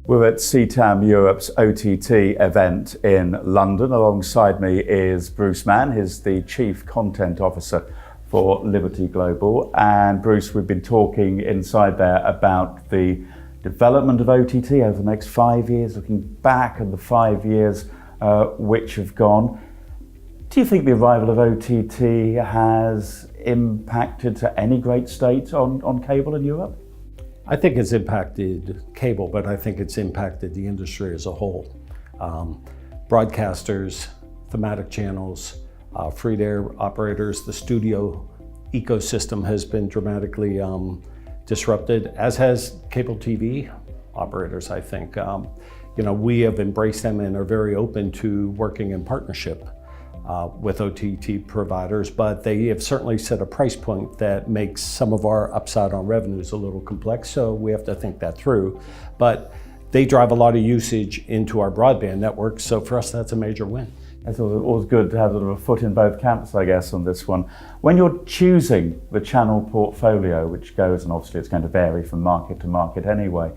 We're at CTAM Europe's OTT event in London. Alongside me is Bruce Mann. He's the Chief Content Officer for Liberty Global. And Bruce, we've been talking inside there about the development of OTT over the next 5 years, looking back at the 5 years which have gone. Do you think the arrival of OTT has impacted to any great state on cable in Europe? I think it's impacted cable, but I think it's impacted the industry as a whole. Broadcasters, thematic channels, free-to-air operators, the studio ecosystem has been dramatically disrupted, as has cable TV operators, I think. We have embraced them and are very open to working in partnership with OTT providers, but they have certainly set a price point that makes some of our upside on revenues a little complex, so we have to think that through. But they drive a lot of usage into our broadband network, so for us that's a major win. It's always good to have sort of a foot in both camps, I guess, on this one. When you're choosing the channel portfolio, which goes, and obviously it's going to vary from market to market anyway,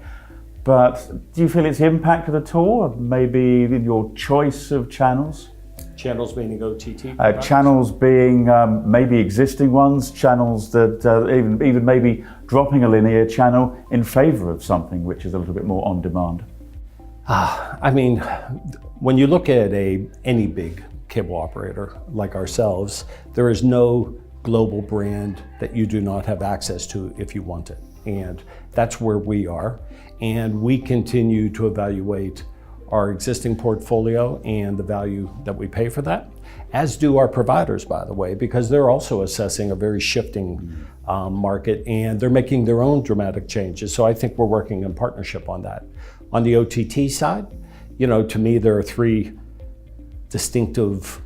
but do you feel it's impacted at all, maybe in your choice of channels? Channels meaning OTT? Channels being maybe existing ones, channels that even maybe dropping a linear channel in favor of something which is a little bit more on demand. When you look at any big cable operator like ourselves, there is no global brand that you do not have access to if you want it. And that's where we are. And we continue to evaluate our existing portfolio and the value that we pay for that, as do our providers, by the way, because they're also assessing a very shifting market and they're making their own dramatic changes. So I think we're working in partnership on that. On the OTT side, to me, there are three distinctive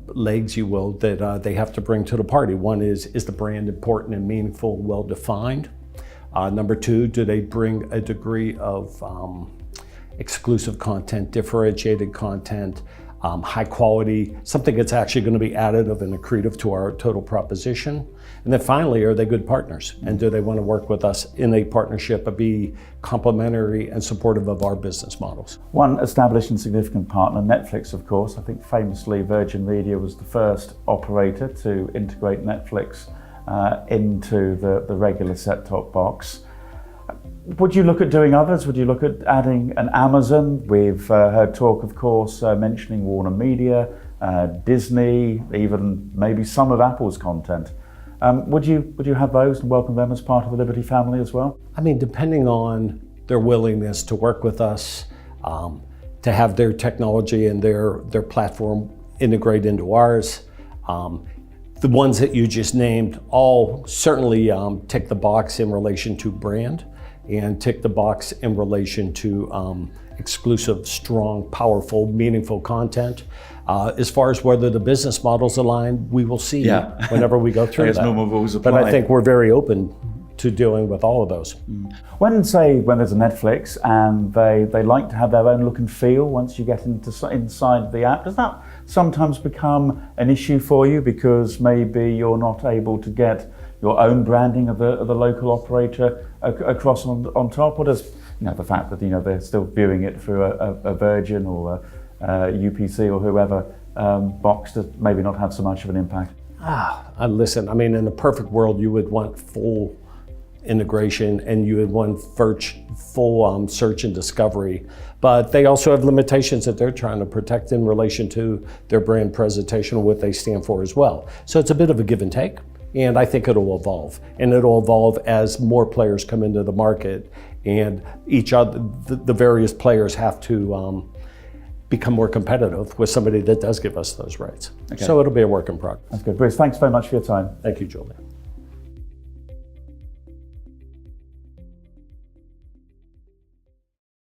legs, you will, that they have to bring to the party. One is the brand important and meaningful, well-defined? Number two, do they bring a degree of exclusive content, differentiated content, high quality, something that's actually going to be additive and accretive to our total proposition? And then finally, are they good partners? And do they want to work with us in a partnership and be complementary and supportive of our business models? One established and significant partner, Netflix, of course. I think famously Virgin Media was the first operator to integrate Netflix into the regular set-top box. Would you look at doing others? Would you look at adding an Amazon? We've heard talk, of course, mentioning Warner Media, Disney, even maybe some of Apple's content. Would you have those and welcome them as part of the Liberty family as well? Depending on their willingness to work with us, to have their technology and their platform integrate into ours. The ones that you just named all certainly tick the box in relation to brand and tick the box in relation to exclusive, strong, powerful, meaningful content. As far as whether the business models align, we will see whenever we go through that. Normal rules apply. But I think we're very open to dealing with all of those. When there's a Netflix and they like to have their own look and feel once you get inside the app, does that sometimes become an issue for you because maybe you're not able to get your own branding of the local operator across on top? Or does the fact that they're still viewing it through a Virgin or a UPC or whoever box does maybe not have so much of an impact? Listen, in a perfect world you would want full integration and you would want full search and discovery, but they also have limitations that they're trying to protect in relation to their brand presentation and what they stand for as well. So it's a bit of a give and take. And I think it'll evolve, and it'll evolve as more players come into the market, and the various players have to become more competitive with somebody that does give us those rights. Okay. So it'll be a work in progress. That's good. Bruce, thanks very much for your time. Thank you, Julian.